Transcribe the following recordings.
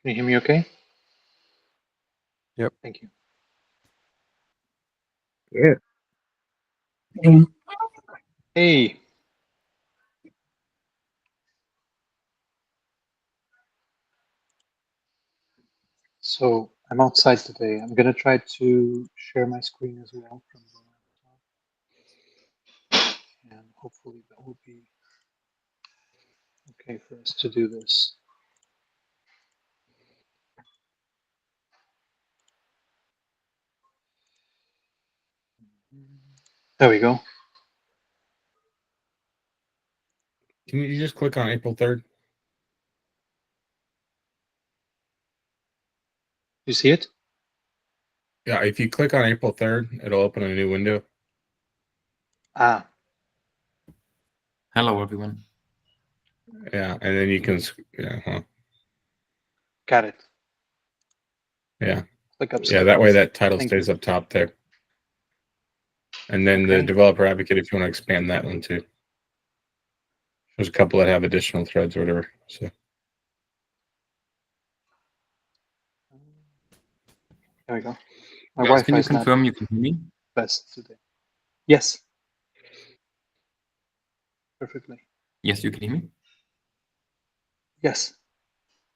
Can you hear me okay? Yep. Thank you. Yeah. Hey. So I'm outside today. I'm gonna try to share my screen as well from the laptop, and hopefully that will be okay for us to do this. There we go. Can you just click on April 3rd? You see it? Yeah, if you click on April 3rd, it'll open a new window. Ah, Hello, everyone. Yeah, and then you can, got it. Yeah. Click upside. Yeah, that way that title Thank stays you. up top there. And then the Okay. developer advocate, if you want to expand that one too. There's a couple that have additional threads or whatever. So There we go. My Guys, can Wi-Fi you is not confirm you can hear me? best today. Yes. Perfectly. Yes, you can hear me? Yes.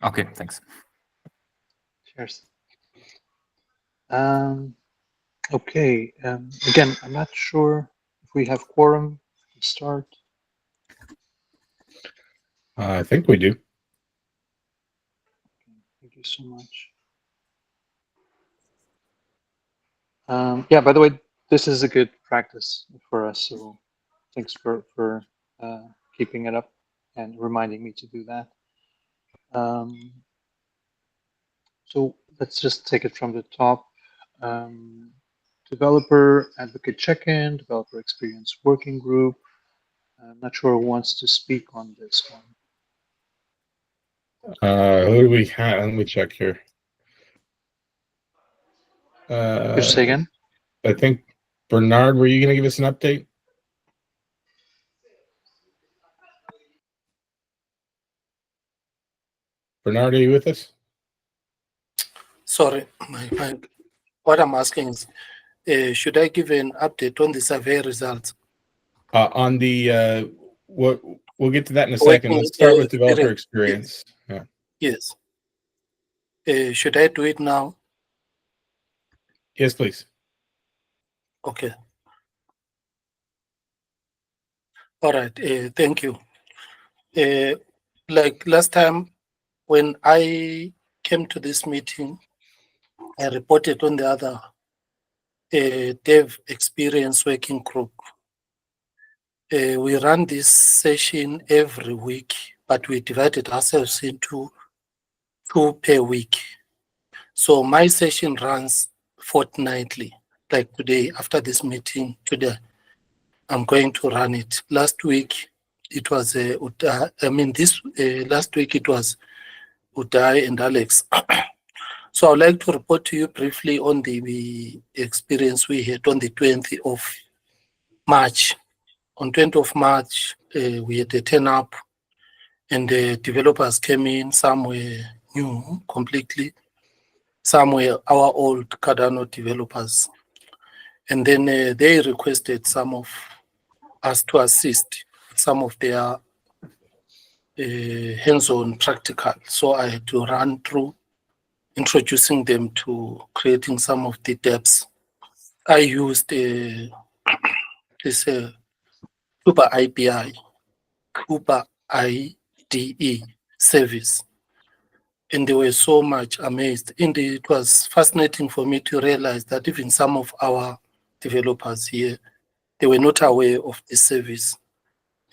Okay, thanks. Cheers. Okay. Again, I'm not sure if we have quorum to start. I think we do. Thank you so much. Yeah, by the way, this is a good practice for us, so thanks for keeping it up and reminding me to do that. So let's just take it from the top. Developer advocate check-in, developer experience working group. I'm not sure who wants to speak on this one. Who do we have? Let me check here. Could you say again? I think Bernard, were you going to give us an update? Bernard, are you with us? Sorry, what I'm asking is, should I give an update on the survey results? On the we'll get to that in a second. Working, Let's start with developer experience. experience. Yeah. Yes. Should I do it now? Yes, please. Okay. All right. Thank you. Like last time, when I came to this meeting, I reported on the other dev experience working group. We run this session every week, but we divided ourselves into 2 per week. So my session runs fortnightly, like today, after this meeting today, I'm going to run it. Last week, it was, last week it was Uday and Alex. So I'd like to report to you briefly on the experience we had on the 20th of March. On 20th of March, we had a turn up and the developers came in. Some were new completely. Some were our old Cardano developers. And then they requested some of us to assist some of their hands-on practical. So I had to run through introducing them to creating some of the dApps. I used this Kuba IPI, Kuba IDE service. And they were so much amazed. Indeed, it was fascinating for me to realize that even some of our developers here, they were not aware of this service.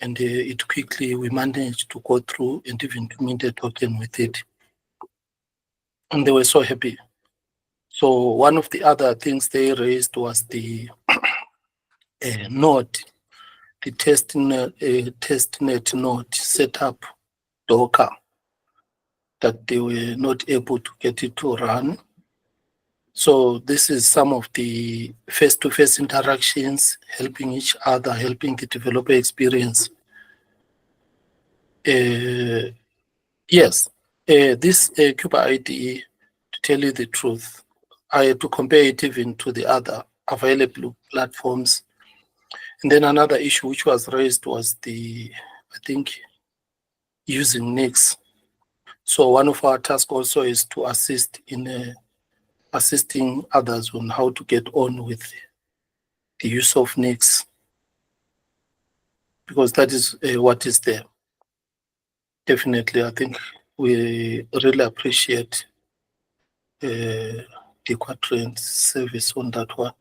And it quickly, we managed to go through and even to mint a token with it. And they were so happy. So one of the other things they raised was the node, the testnet node set up Docker, that they were not able to get it to run. So this is some of the face-to-face interactions, helping each other, helping the developer experience. Yes, This Cuba IDE, to tell you the truth, I had to compare it even to the other available platforms. And then another issue which was raised was I think, using Nix. So one of our tasks also is to assist in assisting others on how to get on with the use of Nix, because that is what is there. Definitely, I think we really appreciate the Quadrant service on that one.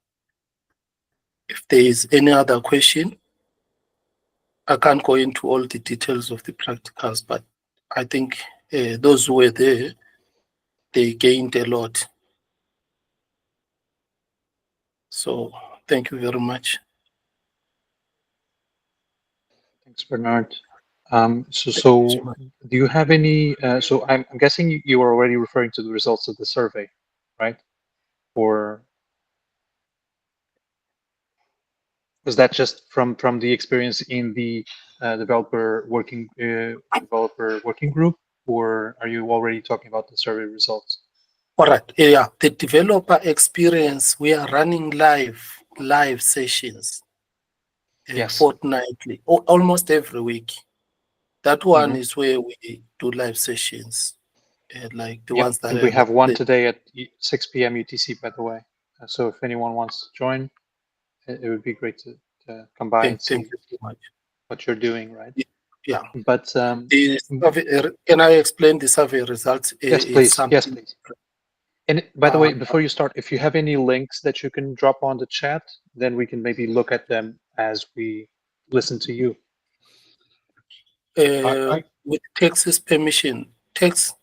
If there is any other question, I can't go into all the details of the practicals, but I think those who were there, they gained a lot. So thank you very much. Thanks, Bernard. So do you have any, so I'm guessing you were already referring to the results of the survey, right? Or was that just from the experience in the developer working group, or are you already talking about the survey results? All right. Yeah, the developer experience, we are running live sessions Yes. fortnightly, almost every week. That one is where we do live sessions, like the ones that and we have one today at 6 p.m. UTC, by the way. So if anyone wants to join, it would be great to come by and see Thank you so much. what you're doing, right? Yeah. But The survey, can I explain the survey results? yes, please. Yes, please. And by the way, before you start, if you have any links that you can drop on the chat, then we can maybe look at them as we listen to you. With Tex's permission, Tex,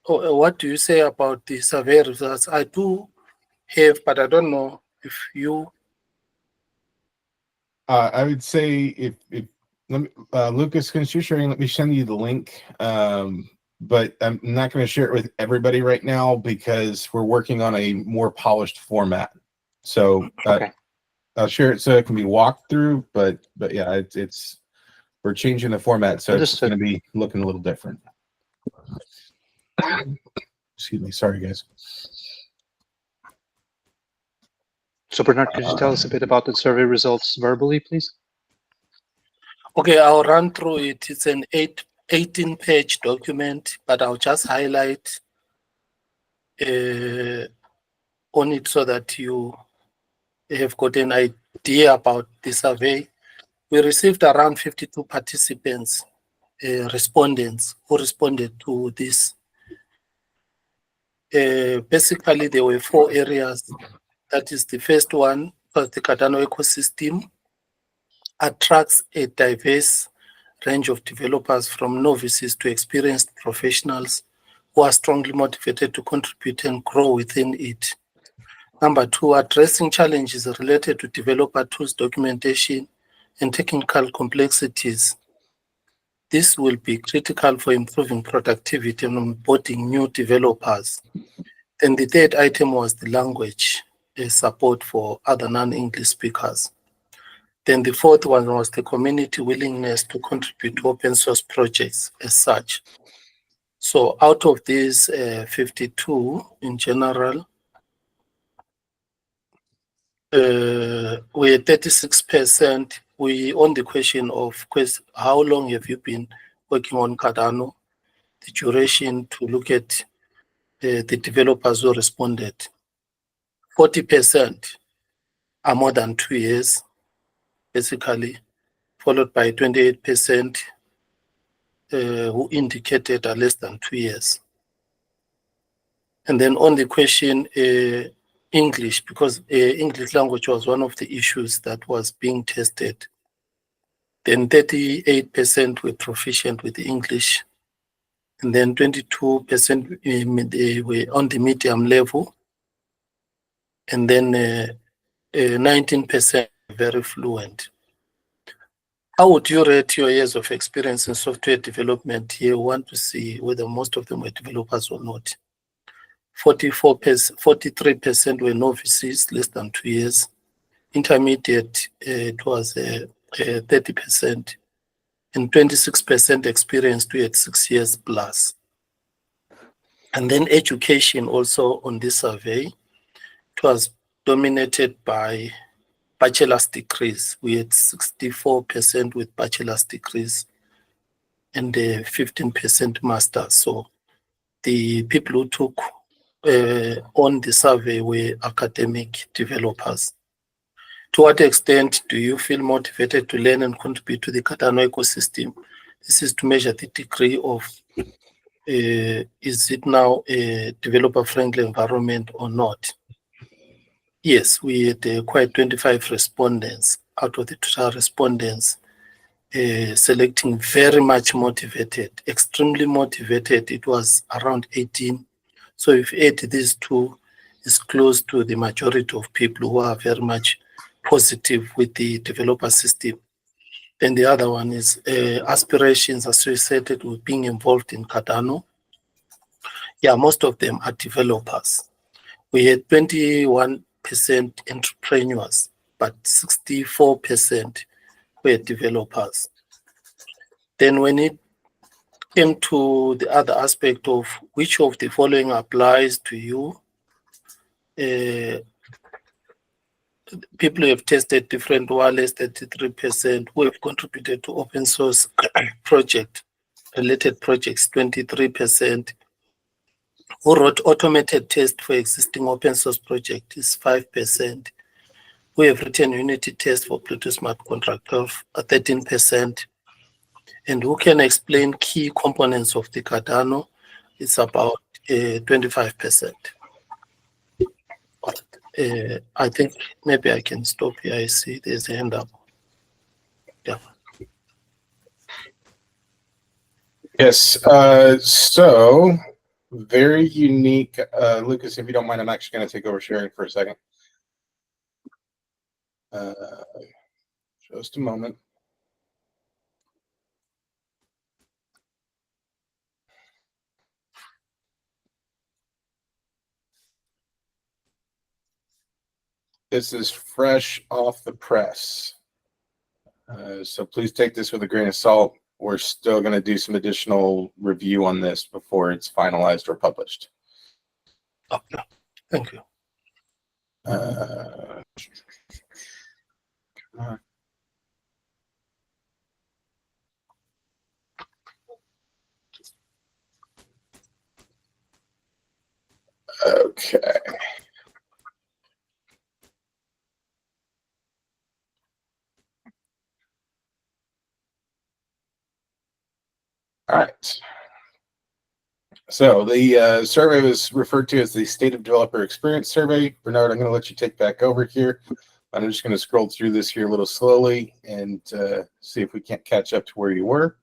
what do you say about the survey results? I do have, but I don't know if you. I would say if let me, Lucas, since you're sharing, let me send you the link. But I'm not going to share it with everybody right now because we're working on a more polished format. So Okay. I'll share it so it can be walked through. But yeah, it's we're changing the format, so it's going to be looking a little different. Excuse me, sorry guys. So Bernard, could you tell us a bit about the survey results verbally, please? Okay, I'll run through it. It's an 18-page document, but I'll just highlight on it so that you have got an idea about the survey. We received around 52 participants, respondents who responded to this. Basically, there were 4 areas. That is, the first one was the Cardano ecosystem attracts a diverse range of developers from novices to experienced professionals who are strongly motivated to contribute and grow within it. Number 2, addressing challenges related to developer tools documentation and technical complexities. This will be critical for improving productivity and onboarding new developers. Then the third item was the language support for other non-English speakers. Then the fourth one was the community willingness to contribute to open source projects as such. So out of these 52 in general, we had 36%. We on the question of how long have you been working on Cardano, the duration to look at the developers who responded. 40% are more than 2 years, basically, followed by 28% who indicated are less than 2 years. And then on the question, English, because English language was one of the issues that was being tested. Then 38% were proficient with English. And then 22% were on the medium level. And then 19% very fluent. How would you rate your years of experience in software development here? We want to see whether most of them were developers or not. 43% were novices, less than 2 years. Intermediate, it was 30%. And 26% experienced, we had 6 years plus. And then education also on this survey, it was dominated by bachelor's degrees. We had 64% with bachelor's degrees and 15% masters. So the people who took on the survey were academic developers. To what extent do you feel motivated to learn and contribute to the Cardano ecosystem? This is to measure the degree of is it now a developer-friendly environment or not? Yes, we had quite 25 respondents out of the total respondents, selecting very much motivated, extremely motivated. It was around 18. So if 8, these two is close to the majority of people who are very much positive with the developer system. Then the other one is aspirations associated with being involved in Cardano. Yeah, most of them are developers. We had 21% entrepreneurs, but 64% were developers. Then when it came to the other aspect of which of the following applies to you, people who have tested different wallets, 33%, who have contributed to open source project, related projects, 23%, who wrote automated test for existing open source project is 5%, who have written unity test for Pluto smart contract of 13%, and who can explain key components of the Cardano, it's about 25%. But I think maybe I can stop here. I see there's a hand up. Yeah. Yes. So very unique. Lucas, if you don't mind, I'm actually going to take over sharing for a second. Just a moment. This is fresh off the press. So please take this with a grain of salt. We're still going to do some additional review on this before it's finalized or published. Okay. Thank you. Okay. All right. So the survey was referred to as the State of Developer Experience Survey. Bernard, I'm going to let you take back over here. I'm just going to scroll through this here a little slowly and see if we can't catch up to where you were.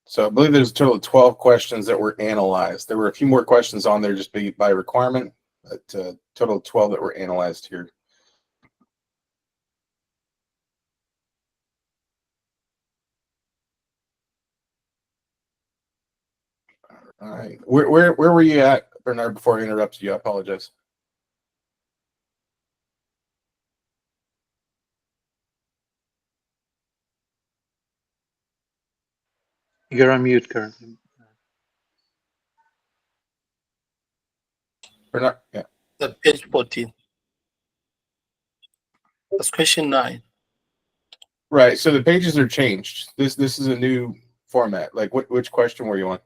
So I believe there's a total of 12 questions that were analyzed. There were a few more questions on there just by requirement, but total of 12 that were analyzed here. All right. Where were you at, Bernard, before I interrupted you? I apologize. You're on mute currently. Bernard, yeah. That page 14. That's question 9. Right. So the pages are changed. This is a new format. Like which question were you on?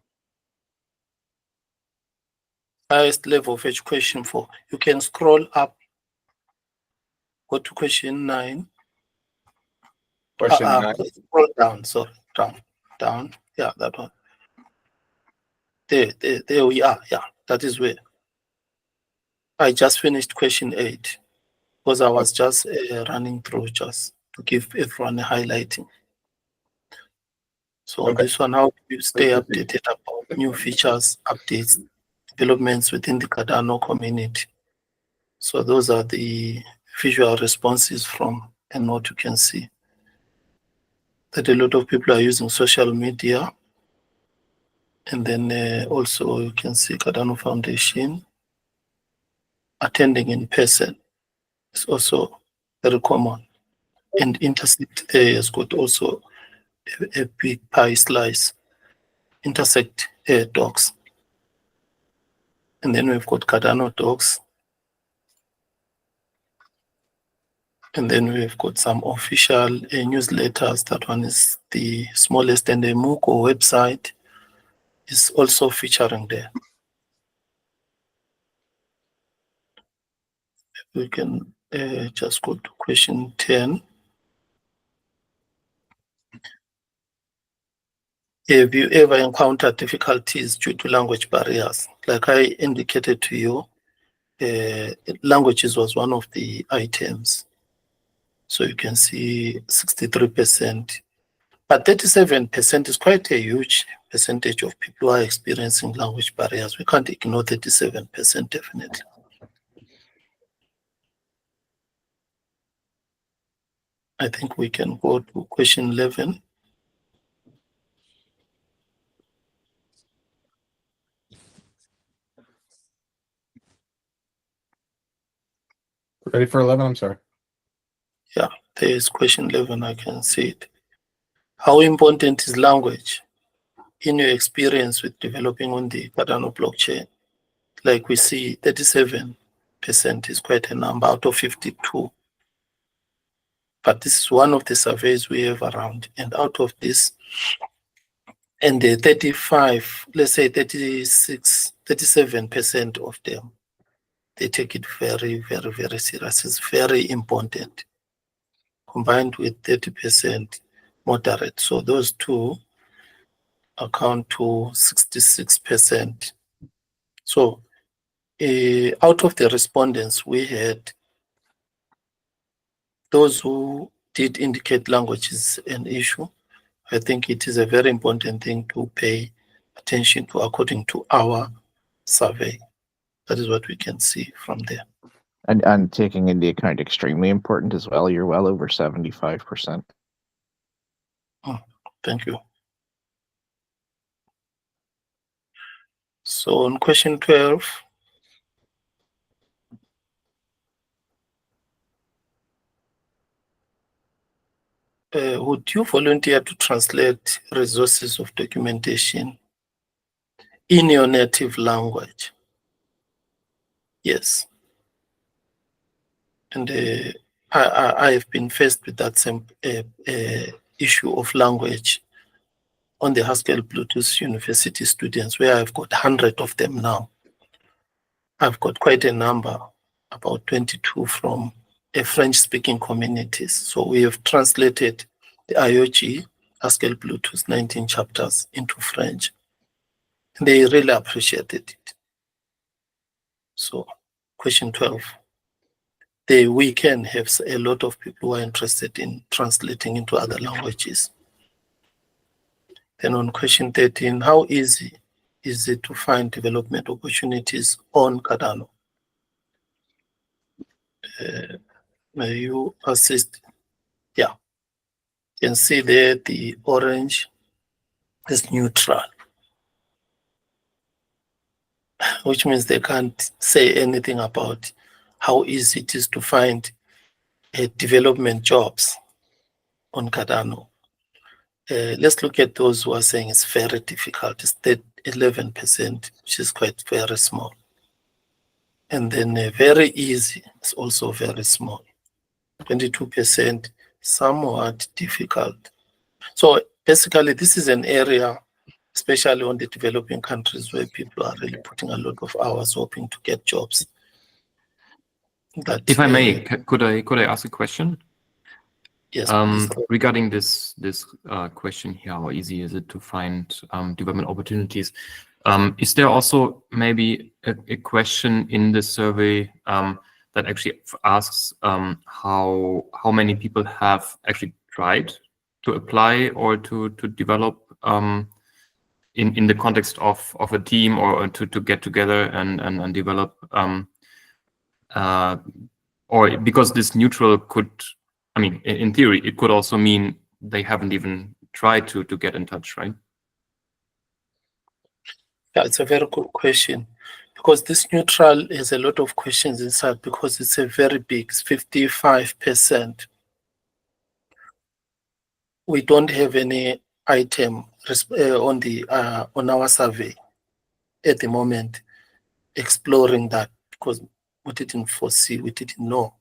Highest level of education 4. You can scroll up. Go to question 9. Question 9. Scroll down. Sorry, down. Yeah, that one. There we are. Yeah, that is where. I just finished question 8 because I was just running through just to give everyone a highlighting. So Okay. this one, how you stay updated about new features, updates, developments within the Cardano community. So those are the visual responses from and what you can see. That a lot of people are using social media. And then also you can see Cardano Foundation. attending in person is also very common. And Intersect there has got also a big pie slice. Intersect docs. And then we've got Cardano docs. And then we've got some official newsletters. That one is the smallest, and the Muko website is also featuring there. We can just go to question 10. Have you ever encountered difficulties due to language barriers? Like I indicated to you, languages was one of the items. So you can see 63%, but 37% is quite a huge percentage of people who are experiencing language barriers. We can't ignore 37% definitely. I think we can go to question 11. Ready for 11? I'm sorry. Yeah, there is question 11, I can see it. How important is language in your experience with developing on the Cardano blockchain? Like we see 37% is quite a number out of 52. But this is one of the surveys we have around. And out of this, and the 35, let's say 36, 37% of them, they take it very, very, very serious. It's very important. Combined with 30% moderate. So those two account to 66%. So out of the respondents, we had those who did indicate language is an issue. I think it is a very important thing to pay attention to according to our survey. That is what we can see from there. And taking into account extremely important as well, you're well over 75%. Thank you. So on question 12, would you volunteer to translate resources of documentation in your native language? Yes. And I have been faced with that same issue of language on the Haskell Bluetooth University students, where I've got 100 of them now. I've got quite a number, about 22 from a French-speaking communities. So we have translated the IOG, Haskell Bluetooth 19 chapters into French. And they really appreciated it. So question 12. We can have a lot of people who are interested in translating into other languages. Then on question 13, how easy is it to find development opportunities on Cardano? May you assist? Yeah. You can see there the orange is neutral, which means they can't say anything about how easy it is to find development jobs on Cardano. Let's look at those who are saying it's very difficult. It's 11%, which is quite very small. And then very easy is also very small. 22%, somewhat difficult. So basically, this is an area, especially on the developing countries, where people are really putting a lot of hours hoping to get jobs. If I may, could I ask a question? Yes, please. Regarding this question here, how easy is it to find development opportunities? Is there also maybe a question in the survey that actually asks how many people have actually tried to apply or to develop in the context of a team or to get together and develop, or because this neutral could, I mean, in theory, it could also mean they haven't even tried to get in touch, right? Yeah, it's a very good question, because this neutral has a lot of questions inside because it's a very big, it's 55%. We don't have any item on the on our survey at the moment exploring that because we didn't foresee, we didn't know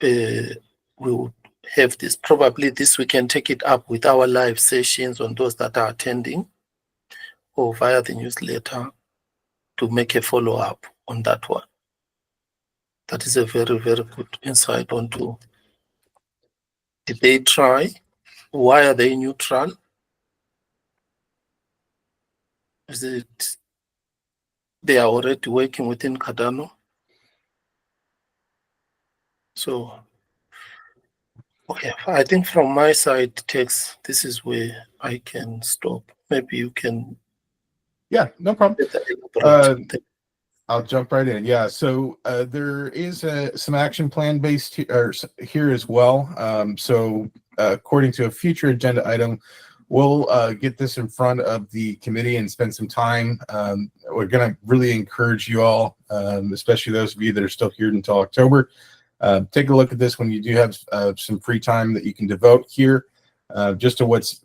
we would have this. Probably this we can take it up with our live sessions on those that are attending or via the newsletter to make a follow-up on that one. That is a very, very good insight onto, did they try? Why are they neutral? Is it they are already working within Cardano? So, okay, I think from my side, Tex, this is where I can stop. Maybe you can. Yeah, no problem. Elaborate. I'll jump right in. Yeah, so there is some action plan based here as well. So according to a future agenda item, we'll get this in front of the committee and spend some time. We're going to really encourage you all, especially those of you that are still here until October. Take a look at this when you do have some free time that you can devote here, just to what's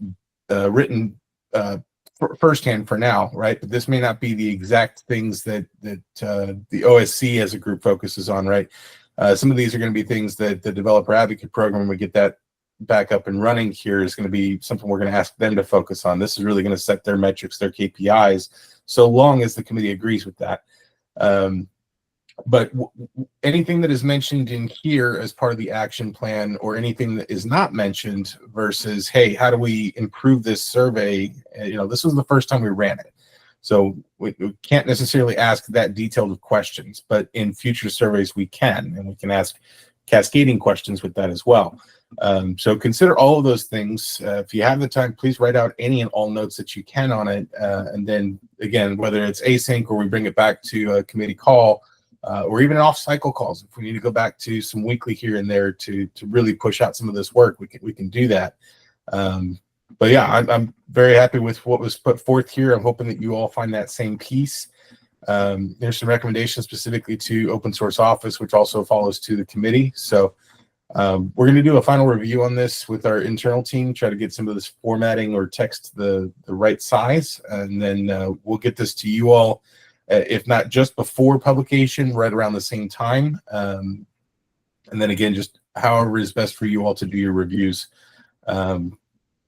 written firsthand for now, right? But this may not be the exact things that the OSC as a group focuses on, right? Some of these are going to be things that the developer advocate program, when we get that back up and running here, is going to be something we're going to ask them to focus on. This is really going to set their metrics, their KPIs, so long as the committee agrees with that. But anything that is mentioned in here as part of the action plan, or anything that is not mentioned versus, hey, how do we improve this survey? This was the first time we ran it. So we can't necessarily ask that detailed of questions, but in future surveys we can, and we can ask cascading questions with that as well. So consider all of those things. If you have the time, please write out any and all notes that you can on it. And then again, whether it's async or we bring it back to a committee call, or even off-cycle calls, if we need to go back to some weekly here and there to really push out some of this work, we can do that. But yeah, I'm very happy with what was put forth here. I'm hoping that you all find that same piece. There's some recommendations specifically to Open Source Office, which also follows to the committee. So we're going to do a final review on this with our internal team, try to get some of this formatting or text the right size, and then we'll get this to you all. If not just before publication, right around the same time. And then again, just however is best for you all to do your reviews.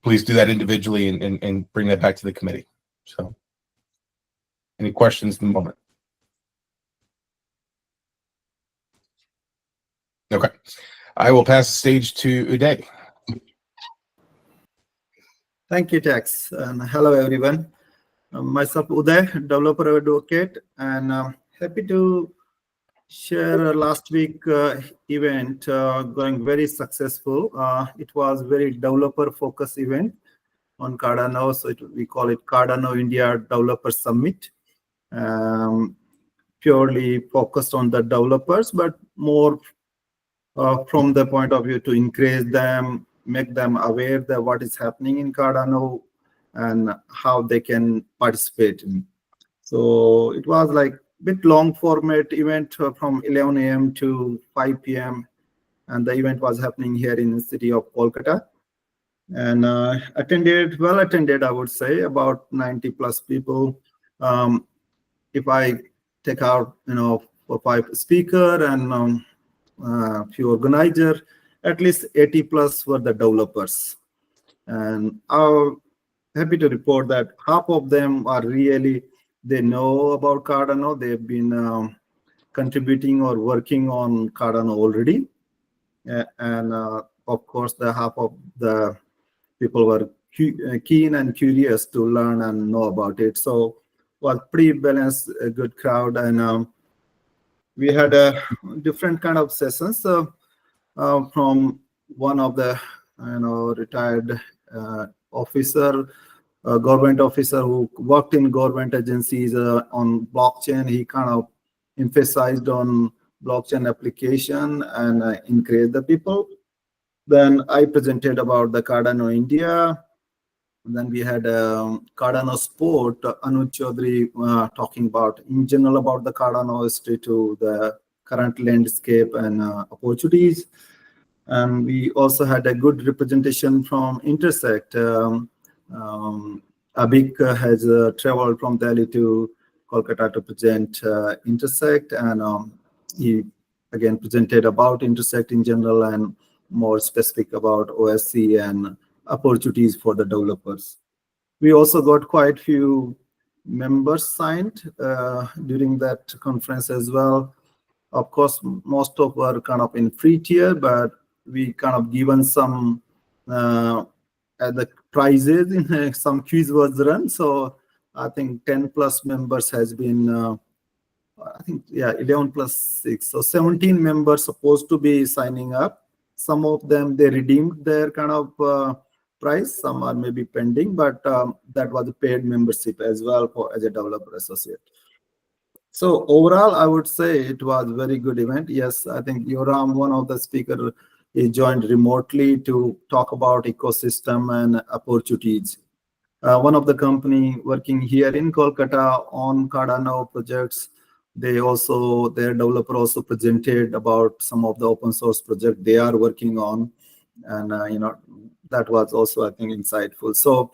Please do that individually and bring that back to the committee. So any questions at the moment? Okay. I will pass the stage to Uday. Thank you, Tex. And hello, everyone. Myself, Uday, developer advocate, and happy to share last week event going very successful. It was very developer focused event on Cardano, so we call it Cardano India Developer Summit. Purely focused on the developers, but more from the point of view to encourage them, make them aware that what is happening in Cardano and how they can participate. So it was like a bit long format event from 11 a.m. to 5 p.m. And the event was happening here in the city of Kolkata. And well attended, I would say, about 90 plus people. If I take out, 4 or 5 speaker and few organizer, at least 80 plus were the developers. And I'm happy to report that half of them are really, they know about Cardano. They've been contributing or working on Cardano already. And of course, the half of the people were keen and curious to learn and know about it. So it was pretty balanced, a good crowd. And we had a different kind of sessions from one of the retired officer, government officer who worked in government agencies on blockchain. He kind of emphasized on blockchain application and encouraged the people. Then I presented about the Cardano India. Then we had Cardano Sport, Anuj Chaudhary talking about in general about the Cardano history to the current landscape and opportunities. And we also had a good representation from Intersect. Abhik has traveled from Delhi to Kolkata to present Intersect, and he again presented about Intersect in general and more specific about OSC and opportunities for the developers. We also got quite few members signed during that conference as well. Of course, most of were kind of in free tier, but we kind of given some the prizes in some quiz was run. So I think 10 plus members has been, I think, yeah, 11 plus 6. So 17 members supposed to be signing up. Some of them, they redeemed their kind of price. Some are maybe pending, but that was a paid membership as well for as a developer associate. So overall, I would say it was a very good event. Yes, I think Yoram, one of the speakers, he joined remotely to talk about ecosystem and opportunities. One of the company working here in Kolkata on Cardano projects, their developer also presented about some of the open source project they are working on, and that was also, I think, insightful. So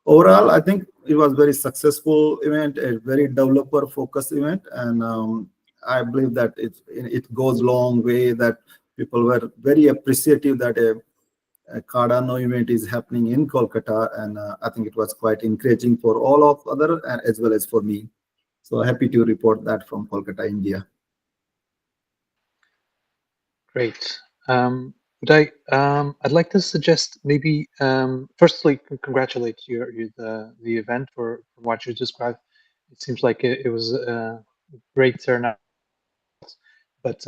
overall, I think it was very successful event, a very developer focused event, and I believe that it goes long way that people were very appreciative that a Cardano event is happening in Kolkata, and I think it was quite encouraging for all of other as well as for me. So happy to report that from Kolkata, India. Great. I'd like to suggest maybe firstly congratulate the event for from what you described. It seems like it was a great turnout. But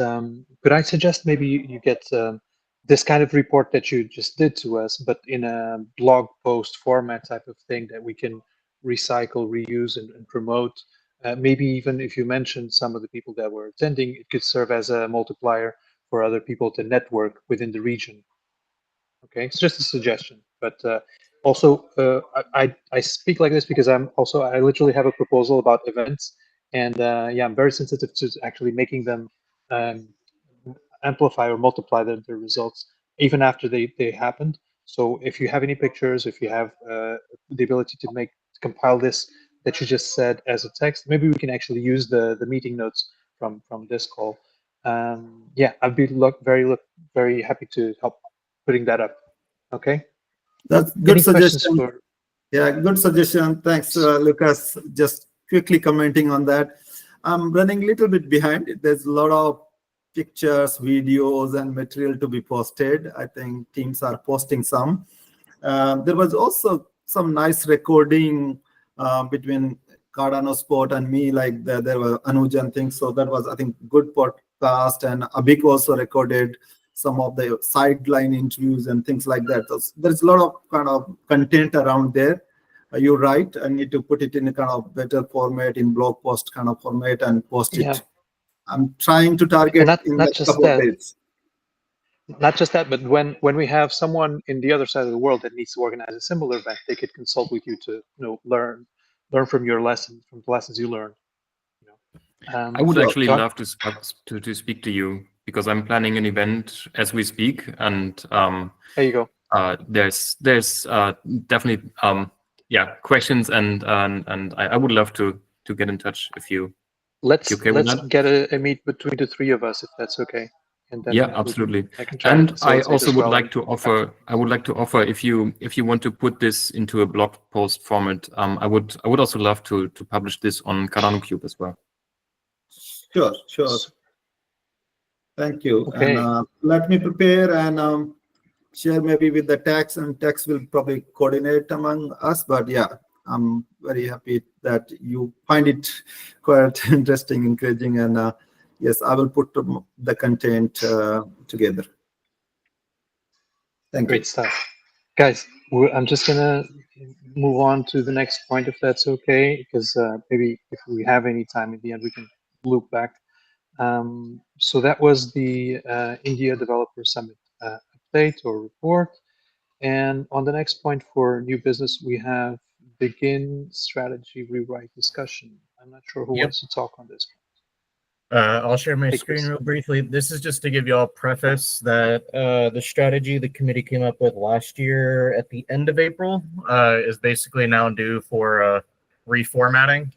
could I suggest maybe you get this kind of report that you just did to us, but in a blog post format type of thing that we can recycle, reuse, and promote? Maybe even if you mentioned some of the people that were attending, it could serve as a multiplier for other people to network within the region. Okay, it's just a suggestion, but also I speak like this because I literally have a proposal about events, and yeah, I'm very sensitive to actually making them um, amplify or multiply the results even after they happened. So if you have any pictures, if you have the ability to compile this that you just said as a text, maybe we can actually use the meeting notes from this call. Yeah, I'd be very happy to help putting that up. Okay. That's good Any questions suggestion. for? Yeah, good suggestion. Thanks, Lucas. Just quickly commenting on that. I'm running a little bit behind. There's a lot of pictures, videos, and material to be posted. I think teams are posting some. There was also some nice recording between Cardano Sport and me, like there were Anuj and things. So that was, I think, good podcast. And Abhik also recorded some of the sideline interviews and things like that. So there's a lot of kind of content around there. You're right. I need to put it in a kind of better format, in blog post kind of format, and post Yeah, it. I'm trying to and target in the not next just couple of that. days. Not just that, but when we have someone in the other side of the world that needs to organize a similar event, they could consult with you to learn from your lesson, from the lessons you learned. You know. I would Sure. actually So love to speak to you because I'm planning an event as we speak, and there you go. there's definitely yeah, questions, and I would love to get in touch if you okay with Let's that. get a meet between the three of us if that's okay, and then Yeah, we can absolutely. I can try to And I facilitate also as would well. like to offer, if you want to put this into a blog post format, I would also love to publish this on Cardano Cube as well. Sure, sure. Thank you. Okay. And let me prepare and share maybe with the tax, and tax will probably coordinate among us. But yeah, I'm very happy that you find it quite interesting, encouraging, and yes, I will put the content together. Thank you. Great stuff, guys. I'm just gonna move on to the next point if that's okay, because maybe if we have any time at the end, we can loop back. So that was the India Developer Summit update or report. And on the next point for new business, we have begin strategy rewrite discussion. I'm not sure who Yep. wants to talk on this. I'll share my Hey, screen Chris. real briefly. This is just to give you all preface that the strategy the committee came up with last year at the end of April is basically now due for reformatting.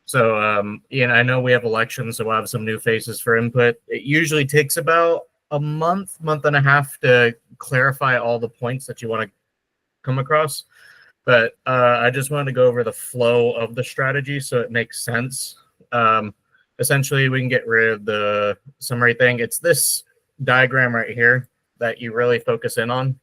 So, I know we have elections, so we'll have some new faces for input. It usually takes about a month and a half to clarify all the points that you want to come across. But I just wanted to go over the flow of the strategy so it makes sense. Essentially, we can get rid of the summary thing. It's this diagram right here that you really focus in on.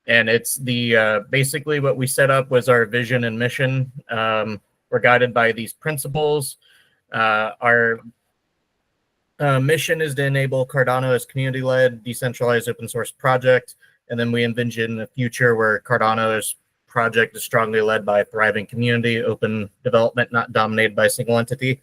And it's the basically what we set up was our vision and mission. We're guided by these principles. Our mission is to enable Cardano as community-led, decentralized open source project. And then we envision a future where Cardano's project is strongly led by a thriving community, open development, not dominated by a single entity.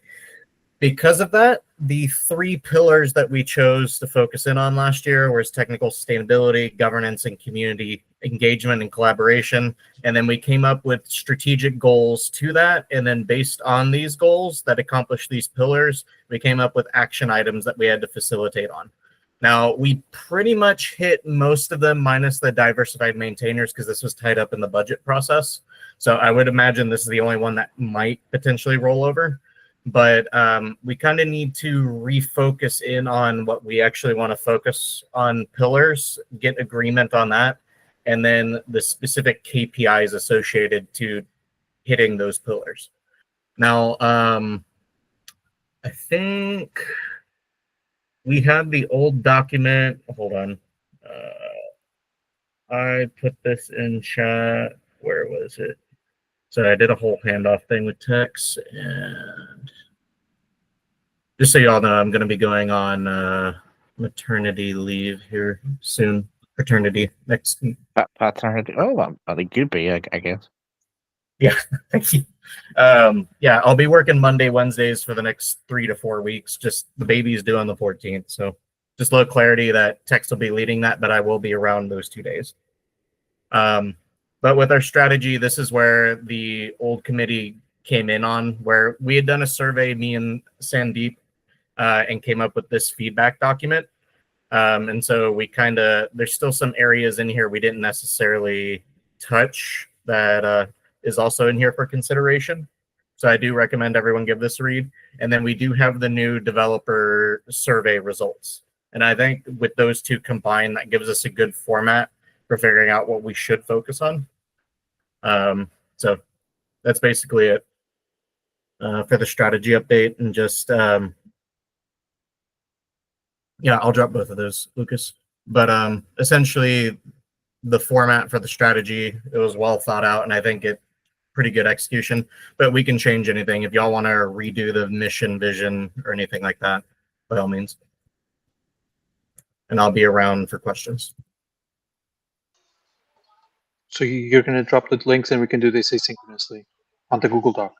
Because of that, the 3 pillars that we chose to focus in on last year was technical sustainability, governance, and community engagement and collaboration. And then we came up with strategic goals to that. And then based on these goals that accomplish these pillars, we came up with action items that we had to facilitate on. Now, we pretty much hit most of them minus the diversified maintainers because this was tied up in the budget process. So I would imagine this is the only one that might potentially roll over. But we kind of need to refocus in on what we actually want to focus on pillars, get agreement on that, and then the specific KPIs associated to hitting those pillars. Now, I think we have the old document. Hold on. I put this in chat. Where was it? So I did a whole handoff thing with Tex, and just so y'all know, I'm going to be going on maternity leave here soon. Paternity next. Paternity. Oh, well, it could be, I guess. Yeah, thank you. Yeah, I'll be working Monday, Wednesdays for the next 3 to 4 weeks. Just the baby's due on the 14th, so just a little clarity that Tex will be leading that, but I will be around those 2 days. But with our strategy, this is where the old committee came in on, where we had done a survey, me and Sandeep, and came up with this feedback document. And so we there's still some areas in here we didn't necessarily touch that is also in here for consideration. So I do recommend everyone give this a read. And then we do have the new developer survey results. And I think with those two combined, that gives us a good format for figuring out what we should focus on. So that's basically it for the strategy update. And just, yeah, I'll drop both of those, Lucas. But essentially, the format for the strategy, it was well thought out, and I think it pretty good execution. But we can change anything if y'all want to redo the mission, vision, or anything like that, by all means. And I'll be around for questions. So you're going to drop the links and we can do this asynchronously on the Google Doc.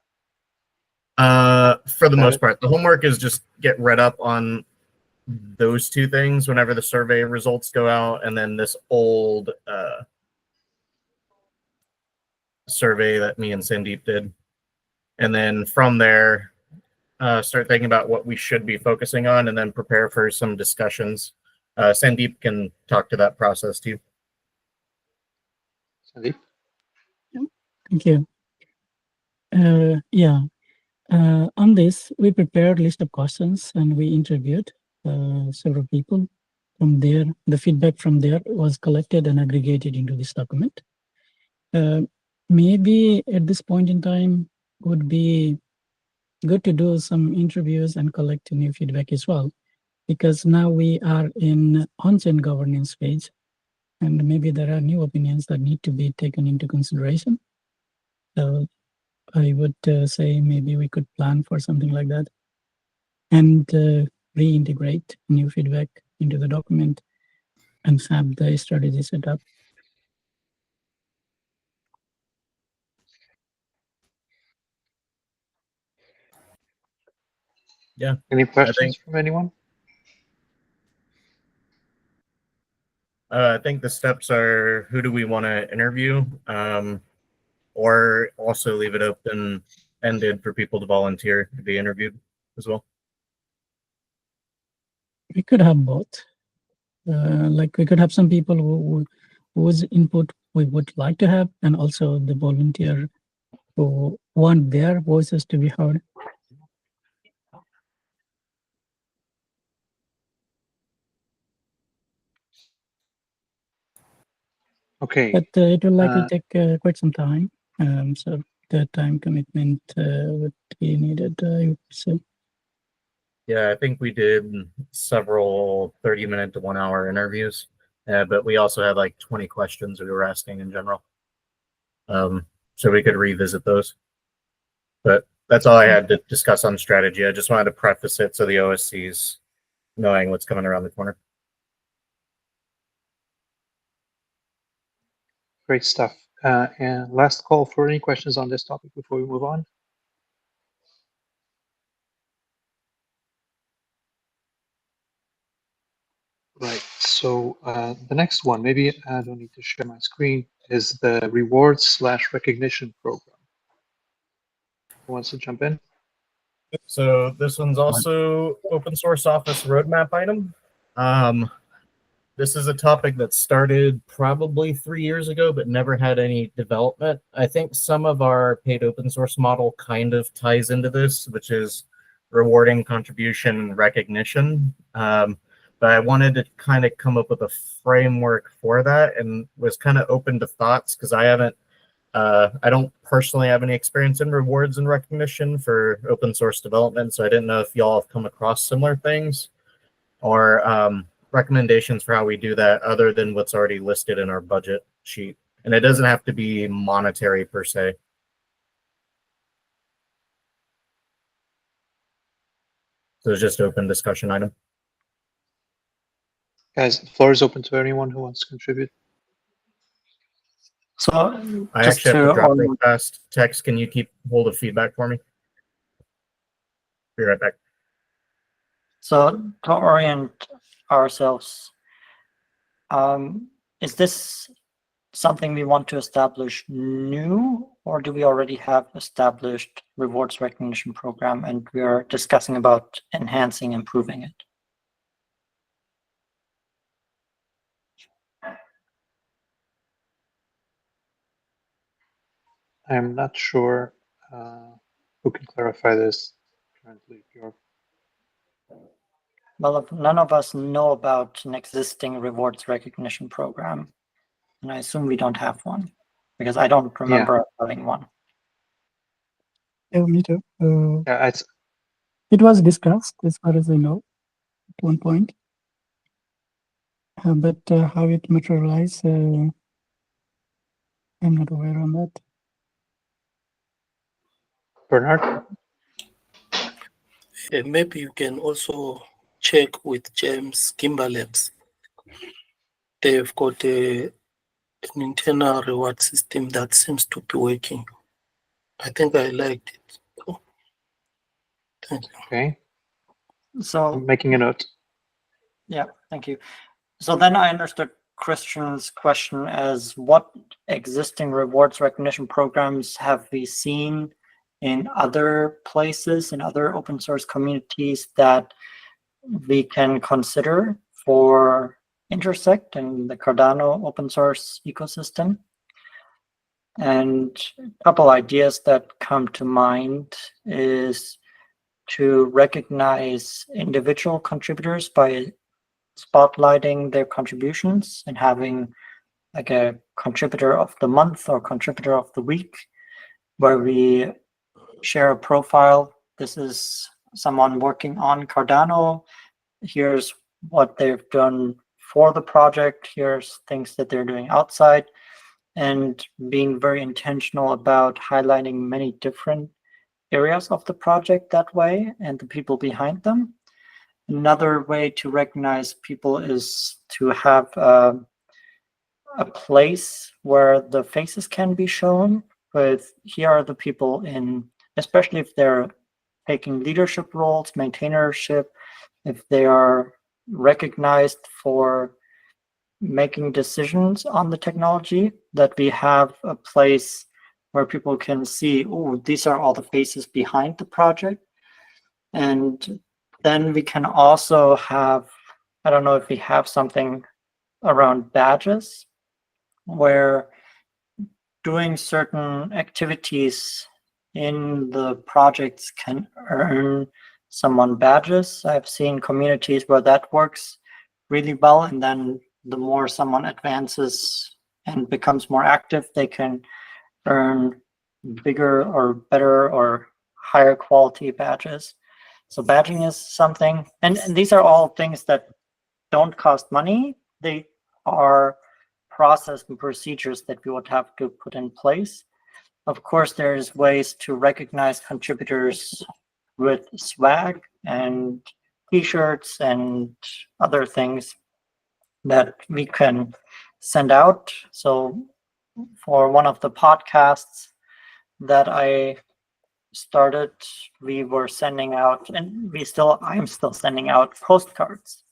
For the most part, the homework is just get read up on those 2 things whenever the survey results go out, and then this old survey that me and Sandeep did. And then from there, start thinking about what we should be focusing on and then prepare for some discussions. Sandeep can talk to that process too. Sandeep? Thank you. Yeah. On this, we prepared a list of questions and we interviewed several people. From there, the feedback from there was collected and aggregated into this document. Maybe at this point in time would be good to do some interviews and collect new feedback as well, because now we are in on-chain governance phase, and maybe there are new opinions that need to be taken into consideration. So I would say maybe we could plan for something like that and reintegrate new feedback into the document and have the strategy set up. Yeah. Any questions from anyone? I think the steps are who do we want to interview, or also leave it open-ended for people to volunteer to be interviewed as well. We could have both. Like we could have some people whose input we would like to have, and also the volunteer who want their voices to be heard. Okay. But it will likely take quite some time. So the time commitment would be needed, I would say. Yeah, I think we did several 30-minute to 1-hour interviews, but we also had like 20 questions we were asking in general. So we could revisit those. But that's all I had to discuss on strategy. I just wanted to preface it so the OSC's knowing what's coming around the corner. Great stuff. And last call for any questions on this topic before we move on. Right. So the next one, maybe I don't need to share my screen, is the rewards/recognition program. Who wants to jump in? So this one's also open source office roadmap item. This is a topic that started probably 3 years ago, but never had any development. I think some of our paid open source model kind of ties into this, which is rewarding contribution and recognition. But I wanted to kind of come up with a framework for that, and was kind of open to thoughts because I don't personally have any experience in rewards and recognition for open source development, so I didn't know if y'all have come across similar things or recommendations for how we do that other than what's already listed in our budget sheet. And it doesn't have to be monetary per se. So it's just open discussion item. Guys, the floor is open to anyone who wants to contribute. So I just actually have to to drop real fast. Tex, can you keep hold of feedback for me? Be right back. So to orient ourselves, is this something we want to establish new, or do we already have established rewards recognition program and we are discussing about enhancing, improving it? I'm not sure who can clarify this currently. Well, if none of us know about an existing rewards recognition program, and I assume we don't have one, because I don't remember having one. Yeah, me too. Yeah, it was discussed, as far as I know, at one point. But how it materialized, I'm not aware on that. Bernard? Maybe you can also check with James Kimberlabs. They've got an internal reward system that seems to be working. I think I liked it. Oh, thank you. Okay. So I'm making a note. yeah, thank you. So then I understood Christian's question as what existing rewards recognition programs have we seen in other places, in other open source communities that we can consider for Intersect and the Cardano open source ecosystem. And a couple ideas that come to mind is to recognize individual contributors by spotlighting their contributions and having like a contributor of the month or contributor of the week, where we share a profile. This is someone working on Cardano. Here's what they've done for the project. Here's things that they're doing outside, and being very intentional about highlighting many different areas of the project that way and the people behind them. Another way to recognize people is to have a place where the faces can be shown with here are the people in, especially if they're taking leadership roles, maintainership, if they are recognized for making decisions on the technology, that we have a place where people can see, oh, these are all the faces behind the project. And then we can also have, I don't know if we have something around badges, where doing certain activities in the projects can earn someone badges. I've seen communities where that works really well, and then the more someone advances and becomes more active, they can earn bigger or better or higher quality badges. So badging is something, and these are all things that don't cost money. They are process and procedures that we would have to put in place. Of course, there's ways to recognize contributors with swag and t-shirts and other things that we can send out. So for one of the podcasts that I started, we were sending out, and I am still sending out postcards.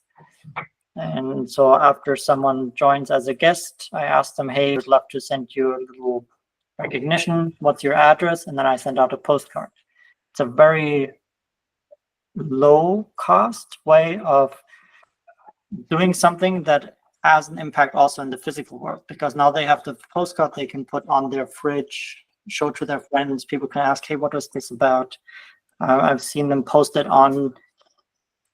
And so after someone joins as a guest, I ask them, hey, I'd love to send you a little recognition. What's your address? And then I send out a postcard. It's a very low cost way of doing something that has an impact also in the physical world, because now they have the postcard they can put on their fridge, show to their friends. People can ask, hey, what was this about? I've seen them post it on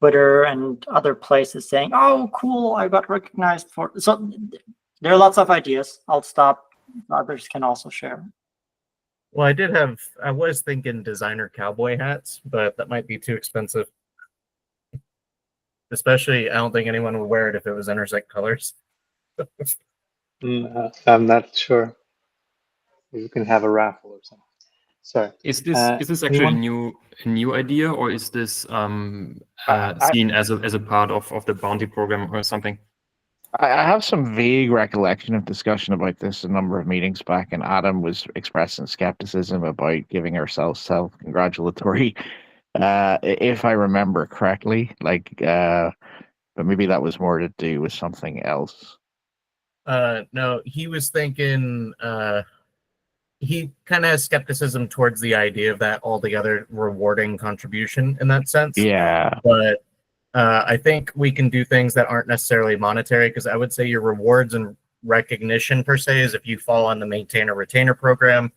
Twitter and other places saying, oh, cool, I got recognized for. So there are lots of ideas. I'll stop. Others can also share. Well, I was thinking designer cowboy hats, but that might be too expensive. Especially, I don't think anyone would wear it if it was Intersect colors. I'm not sure. You can have a raffle or something. Sorry. Is this actually a new idea, or is this seen as a part of the bounty program or something? I have some vague recollection of discussion about this a number of meetings back, and Adam was expressing skepticism about giving ourselves self-congratulatory, if I remember correctly. But maybe that was more to do with something else. No, he was thinking. He kind of has skepticism towards the idea of that altogether rewarding contribution in that sense. Yeah. But I think we can do things that aren't necessarily monetary, because I would say your rewards and recognition per se is if you fall on the maintainer retainer program.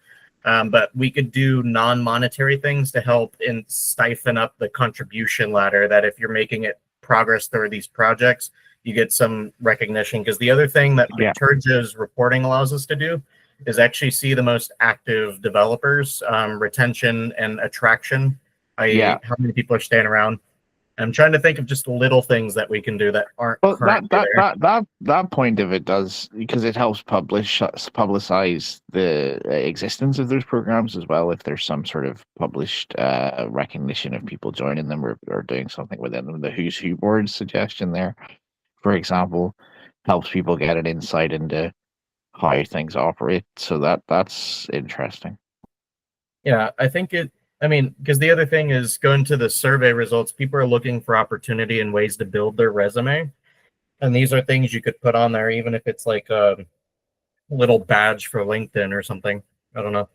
But we could do non-monetary things to help and stifle up the contribution ladder, that if you're making it progress through these projects, you get some recognition. Because the other thing that Liturgia's reporting allows us to do is actually see the most active developers, retention and attraction, i.e. how many people are staying around. I'm trying to think of just little things that we can do that aren't that point of it does, because it helps publicize the existence of those programs as well. If there's some sort of published recognition of people joining them or doing something within them, the Who's Who board suggestion there, for example, helps people get an insight into how things operate. So that's interesting. Yeah, I think because the other thing is, going to the survey results, people are looking for opportunity and ways to build their resume. And these are things you could put on there, even if it's like a little badge for LinkedIn or something. I don't know.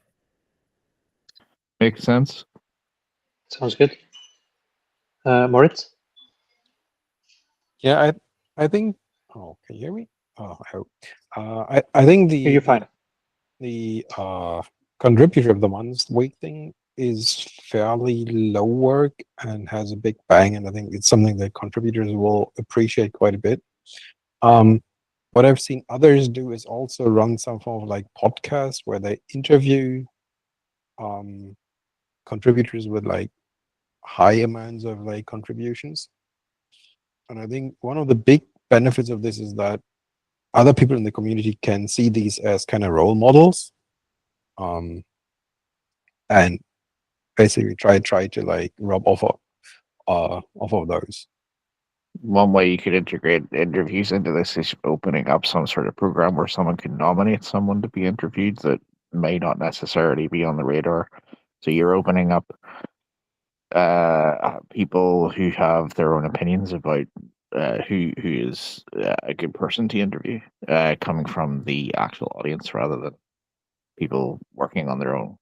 Makes sense. Sounds good. Moritz? Yeah, I think. Oh, can you hear me? Oh, I hope. I think You're fine. The contributor of the month week thing is fairly low work and has a big bang, and I think it's something that contributors will appreciate quite a bit. What I've seen others do is also run some form of like podcast where they interview contributors with like high amounts of like contributions. And I think one of the big benefits of this is that other people in the community can see these as kind of role models, and basically try to like rub off of those. One way you could integrate interviews into this is opening up some sort of program where someone can nominate someone to be interviewed that may not necessarily be on the radar. So you're opening up people who have their own opinions about who is a good person to interview, coming from the actual audience rather than people working on their own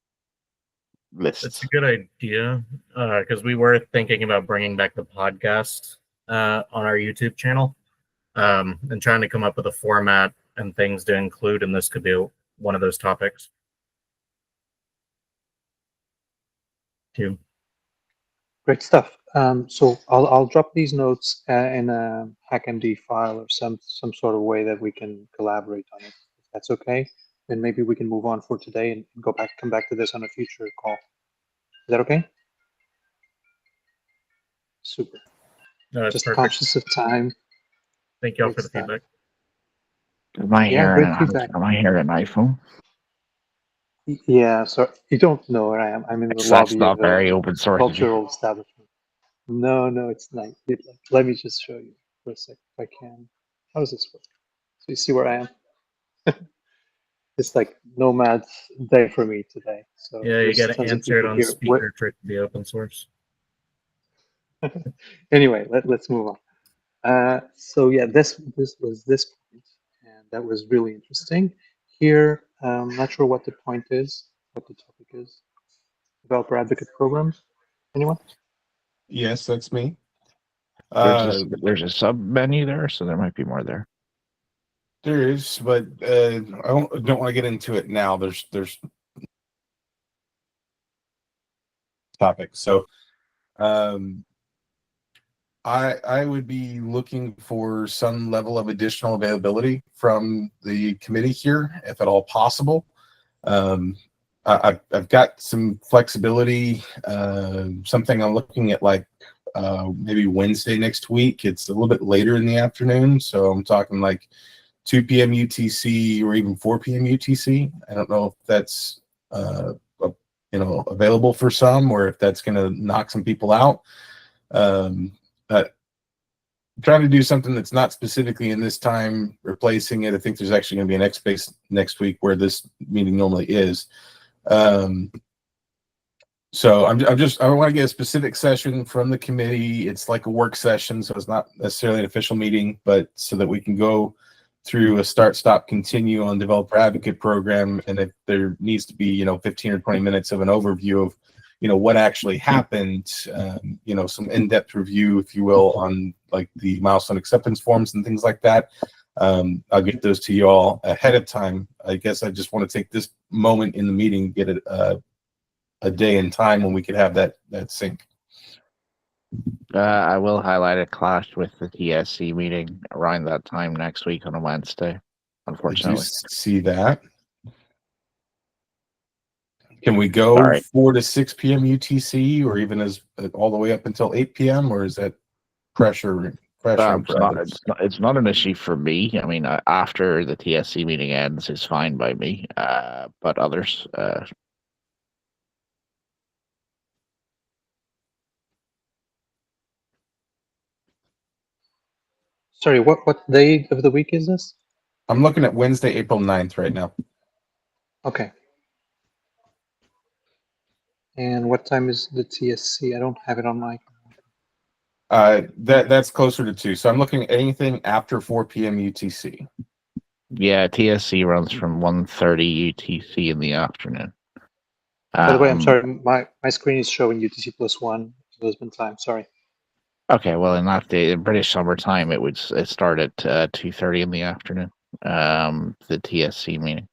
lists. It's a good idea because we were thinking about bringing back the podcast on our YouTube channel and trying to come up with a format and things to include, and this could be one of those topics. Too. Great stuff. So I'll drop these notes in a HackMD file or some sort of way that we can collaborate on it. If that's okay, then maybe we can move on for today and come back to this on a future call. Is that okay? Super. No, that's Just perfect. conscious of time. Thank you all Great for the stuff. feedback. Am I Yeah, hearing great feedback. am I hearing an iPhone? Yeah, so you don't know where I am. I'm in the That's lobby not of very a open source of you. cultural establishment. No, it's not. Let me just show you for a sec if I can. How does this work? So you see where I am? It's like nomad day for me today. So Yeah, you there's got to tons of answer it people on here. speaker for it to be open source. Anyway, let's move on. So yeah, this was this point, and that was really interesting. Here, not sure what the point is, what the topic is. Developer advocate programs. Anyone? Yes, that's me. There's a sub menu there, so there might be more there. There is, but I don't want to get into it now. There's topics. So I would be looking for some level of additional availability from the committee here, if at all possible. I've got some flexibility. Something I'm looking at, like maybe Wednesday next week. It's a little bit later in the afternoon, so I'm talking like 2 p.m. UTC or even 4 p.m. UTC. I don't know if that's available for some, or if that's going to knock some people out. But I'm trying to do something that's not specifically in this time, replacing it. I think there's actually going to be an X space next week where this meeting normally is. So I want to get a specific session from the committee. It's like a work session, so it's not necessarily an official meeting, but so that we can go through a start, stop, continue on developer advocate program. And if there needs to be, 15 or 20 minutes of an overview of, what actually happened, some in-depth review, if you will, on like the milestone acceptance forms and things like that. I'll get those to you all ahead of time. I guess I just want to take this moment in the meeting, get it a day and time when we could have that sync. I will highlight a clash with the TSC meeting around that time next week on a Wednesday, unfortunately. Did you see that? Can we go Sorry. 4 to 6 p.m. UTC, or even as all the way up until 8 p.m., or is that pressure? It's not an issue for me. I mean, after the TSC meeting ends, is fine by me. But others, Sorry, what day of the week is this? I'm looking at Wednesday, April 9th right now. Okay. And what time is the TSC? I don't have it on my. That's closer to 2. So I'm looking at anything after 4 p.m. UTC. yeah, TSC runs from 1:30 UTC in the afternoon. By the way, I'm sorry, my screen is showing UTC +1 Lisbon time. Sorry. Okay, well, in that day, in British summer time, it start at 2:30 in the afternoon. The TSC meeting.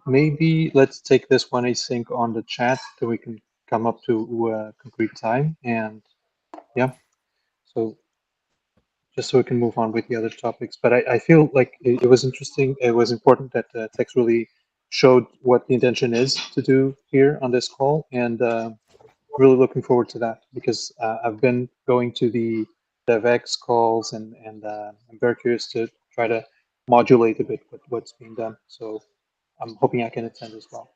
Maybe let's take this one async on the chat so we can come up to a concrete time. And yeah, so just so we can move on with the other topics. But I feel like it was interesting. It was important that Tex really showed what the intention is to do here on this call. And really looking forward to that because I've been going to the DevX calls and I'm very curious to try to modulate a bit what's being done. So I'm hoping I can attend as well.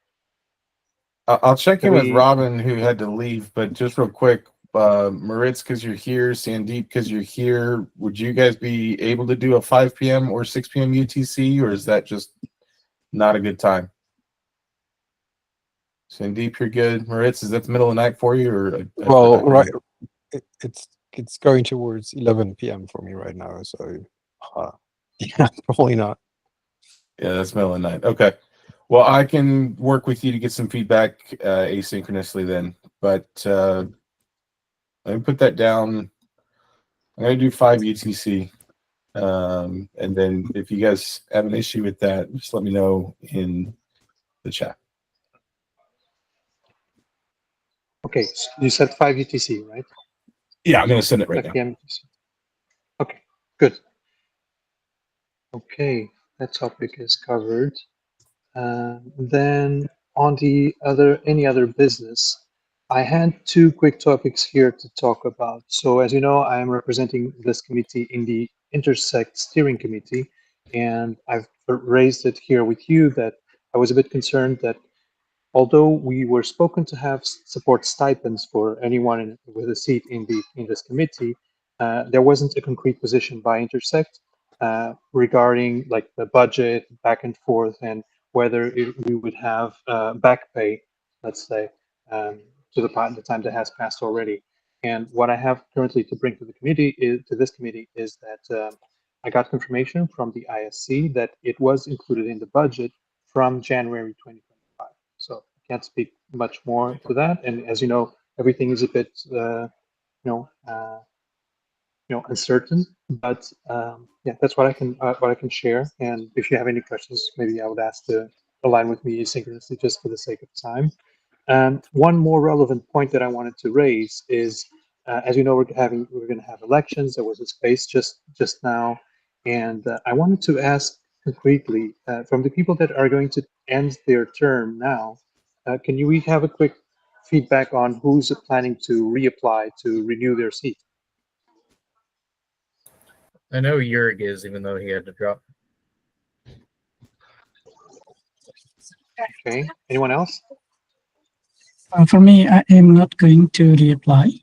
I'll check in with Robin, who had to leave, but just real quick, Moritz, because you're here, Sandeep, because you're here, would you guys be able to do a 5 p.m. or 6 p.m. UTC, or is that just not a good time? Sandeep, you're good. Moritz, is that the middle of the night for you, or I Well, forgot? right, it's going towards 11 p.m. for me right now, so yeah, probably not. Yeah, that's middle of the night. Okay. Well, I can work with you to get some feedback asynchronously then. But let me put that down. I'm going to do 5 UTC. And then if you guys have an issue with that, just let me know in the chat. Okay, so you said 5 UTC, right? Yeah, I'm going to send it right 5 now. p.m. UTC. Okay, good. Okay, that topic is covered. Then on the any other business, I had 2 quick topics here to talk about. So as you know, I am representing this committee in the Intersect Steering Committee, and I've raised it here with you that I was a bit concerned that although we were spoken to have support stipends for anyone with a seat in this committee, there wasn't a concrete position by Intersect regarding like the budget back and forth and whether we would have back pay, let's say, to the time that has passed already. And what I have currently to bring to the committee to this committee is that I got confirmation from the ISC that it was included in the budget from January 2025. So I can't speak much more to that. And as you know, everything is a bit, know, uh, uncertain. But yeah, that's what I can share. And if you have any questions, maybe I would ask to align with me asynchronously just for the sake of time. One more relevant point that I wanted to raise is, as you know, we're going to have elections. There was a space just now, and I wanted to ask concretely from the people that are going to end their term now, can we have a quick feedback on who's planning to reapply to renew their seat? I know Jurg is, even though he had to drop. Okay, anyone else? For me, I am not going to reapply.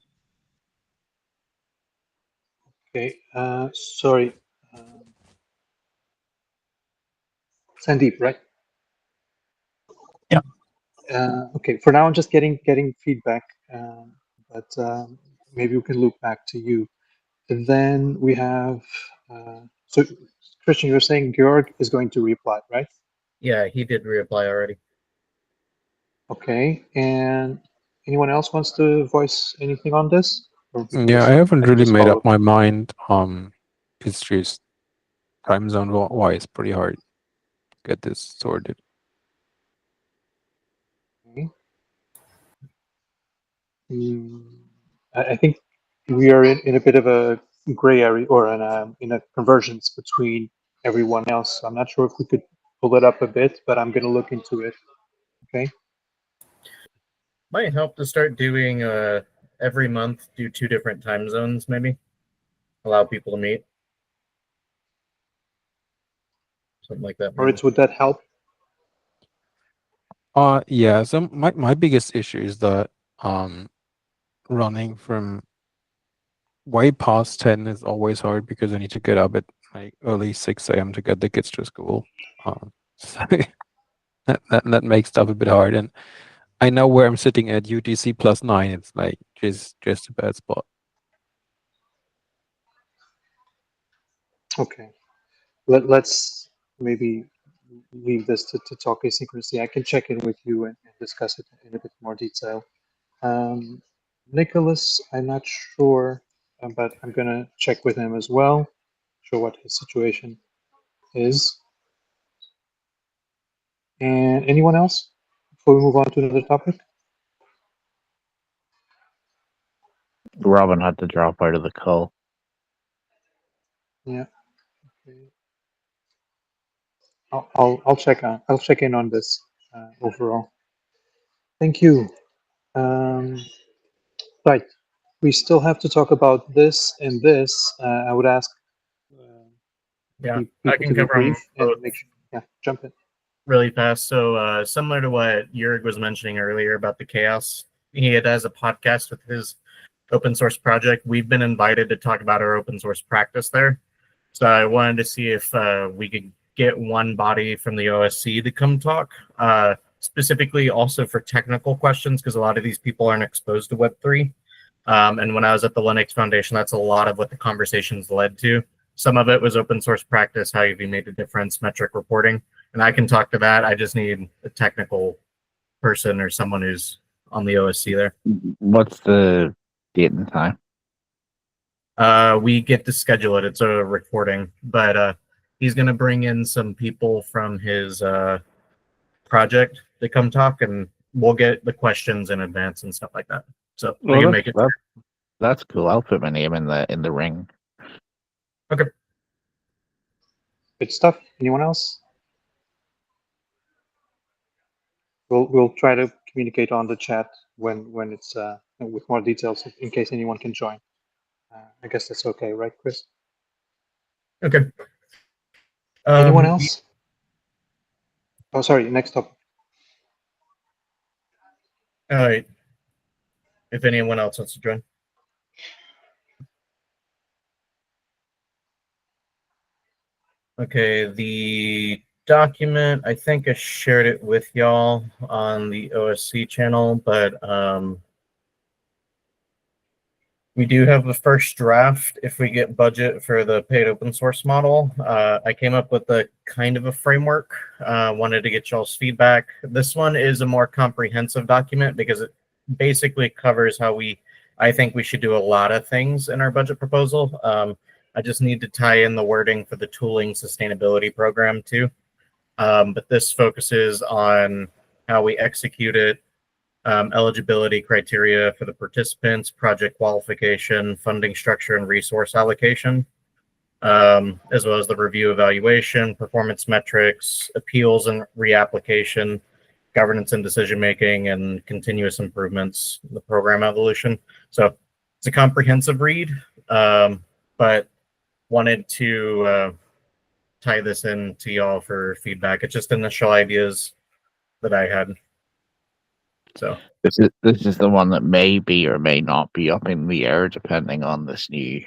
Okay, sorry, Sandeep, right? Yeah. Okay, for now I'm just getting feedback, but maybe we can loop back to you. And then we have, so Christian, you're saying Georg is going to reply, right? Yeah, he did reapply already. Okay, and anyone else wants to voice anything on this? Or we can Yeah, I haven't I can really just made follow. up my mind. It's just time zone wise pretty hard to get this sorted. Okay. I think we are in a bit of a gray area or in a convergence between everyone else. So I'm not sure if we could pull it up a bit, but I'm going to look into it. Okay. Might help to start doing every month, do 2 different time zones, maybe. Allow people to meet. Something like that. Maybe. Would that help? Yeah, so my biggest issue is that running from way past 10 is always hard because I need to get up at like early 6 a.m. to get the kids to school. So that makes stuff a bit hard. And I know where I'm sitting at UTC +9. It's like just a bad spot. Okay. Let's maybe leave this to talk asynchronously. I can check in with you and discuss it in a bit more detail. Nicholas, I'm not sure, but I'm gonna check with him as well. Sure what his situation is. And anyone else before we move on to another topic? Robin had to drop out of the call. Yeah. Okay. I'll check in on this overall. Thank you. Right. We still have to talk about this and this. I would ask Yeah, I people can to be cover them brief both and make sure. Yeah, jump in. really fast. So similar to what Jurg was mentioning earlier about the chaos, he has a podcast with his open source project. We've been invited to talk about our open source practice there. So I wanted to see if we could get one body from the OSC to come talk. specifically also for technical questions, because a lot of these people aren't exposed to Web3. And when I was at the Linux Foundation, that's a lot of what the conversations led to. Some of it was open source practice, how have you made a difference, metric reporting. And I can talk to that. I just need a technical person or someone who's on the OSC there. What's the date and time? We get to schedule it. It's a recording, but he's going to bring in some people from his project to come talk, and we'll get the questions in advance and stuff like that. So we can make it. That's cool. I'll put my name in the ring. Okay. Good stuff. Anyone else? We'll try to communicate on the chat when it's with more details in case anyone can join. I guess that's okay, right, Chris? Okay. Anyone else? Oh, sorry. Next up. All right. If anyone else wants to join. Okay, the document, I think I shared it with y'all on the OSC channel, but we do have the first draft if we get budget for the paid open source model. I came up with a kind of a framework, wanted to get y'all's feedback. This one is a more comprehensive document because it basically covers how I think we should do a lot of things in our budget proposal. I just need to tie in the wording for the tooling sustainability program too. But this focuses on how we execute it, eligibility criteria for the participants, project qualification, funding structure, and resource allocation, as well as the review evaluation, performance metrics, appeals and reapplication, governance and decision-making, and continuous improvements, the program evolution. So it's a comprehensive read, but wanted to tie this in to y'all for feedback. It's just initial ideas that I had. So this is the one that may be or may not be up in the air depending on this new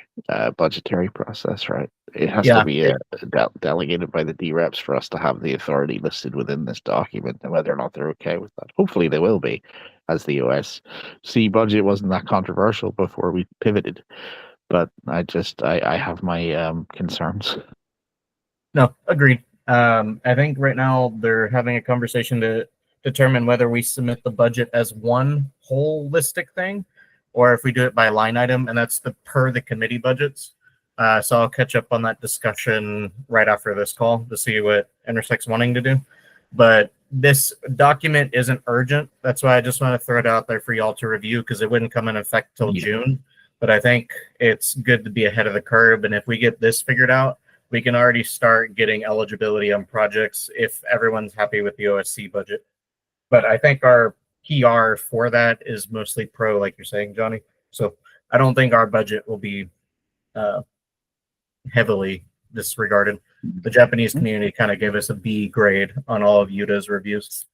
budgetary process, right? It has to be delegated by the DREPs for us to have the authority listed within this document, and whether or not they're okay with that. Hopefully they will be, as the OSC budget wasn't that controversial before we pivoted. But I have my concerns. No, agreed. I think right now they're having a conversation to determine whether we submit the budget as one holistic thing or if we do it by line item, and that's per the committee budgets. So I'll catch up on that discussion right after this call to see what Intersect's wanting to do. But this document isn't urgent. That's why I just want to throw it out there for y'all to review, because it wouldn't come in effect till June. But I think it's good to be ahead of the curve. And if we get this figured out, we can already start getting eligibility on projects if everyone's happy with the OSC budget. But I think our PR for that is mostly pro, like you're saying, Johnny. So I don't think our budget will be heavily disregarded. The Japanese community kind of gave us a B grade on all of Yuda's reviews.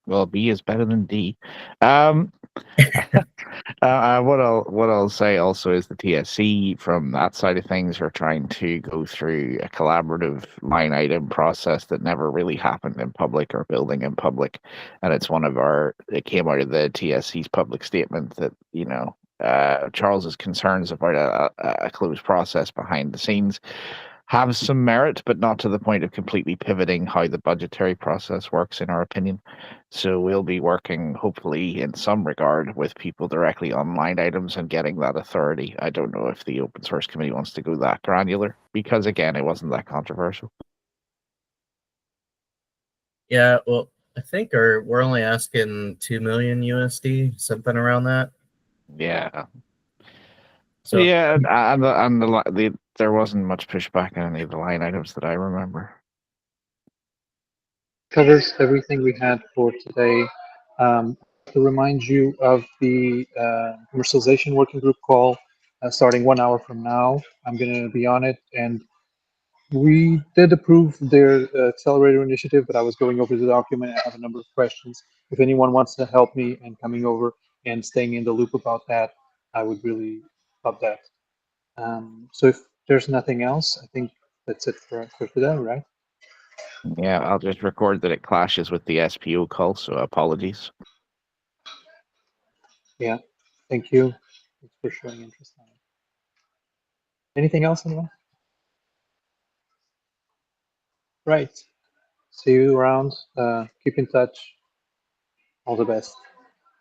Well, B is better than D. What I'll say also is the TSC from that side of things are trying to go through a collaborative line item process that never really happened in public or building in public, and it came out of the TSC's public statement that Charles's concerns about a closed process behind the scenes have some merit, but not to the point of completely pivoting how the budgetary process works, in our opinion. So we'll be working, hopefully, in some regard, with people directly on line items and getting that authority. I don't know if the open source committee wants to go that granular, because again, it wasn't that controversial. Yeah, well, I think we're only asking 2 million USD, something around that. Yeah. So yeah, and there wasn't much pushback on any of the line items that I remember. Covers everything we had for today. To remind you of the commercialization working group call starting 1 hour from now. I'm going to be on it, and we did approve their accelerator initiative, but I was going over the document. I have a number of questions. If anyone wants to help me and coming over and staying in the loop about that, I would really love that. So if there's nothing else, I think that's it for today, right? Yeah, I'll just record that it clashes with the SPO call, so apologies. Yeah, thank you. Thanks for showing interest on it. Anything else, anyone? Right. See you around. Keep in touch. All the best.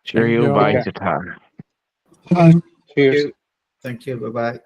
Cheerio, you. bye, Okay. Tatar. Bye. Cheers. Thank you. Bye-bye.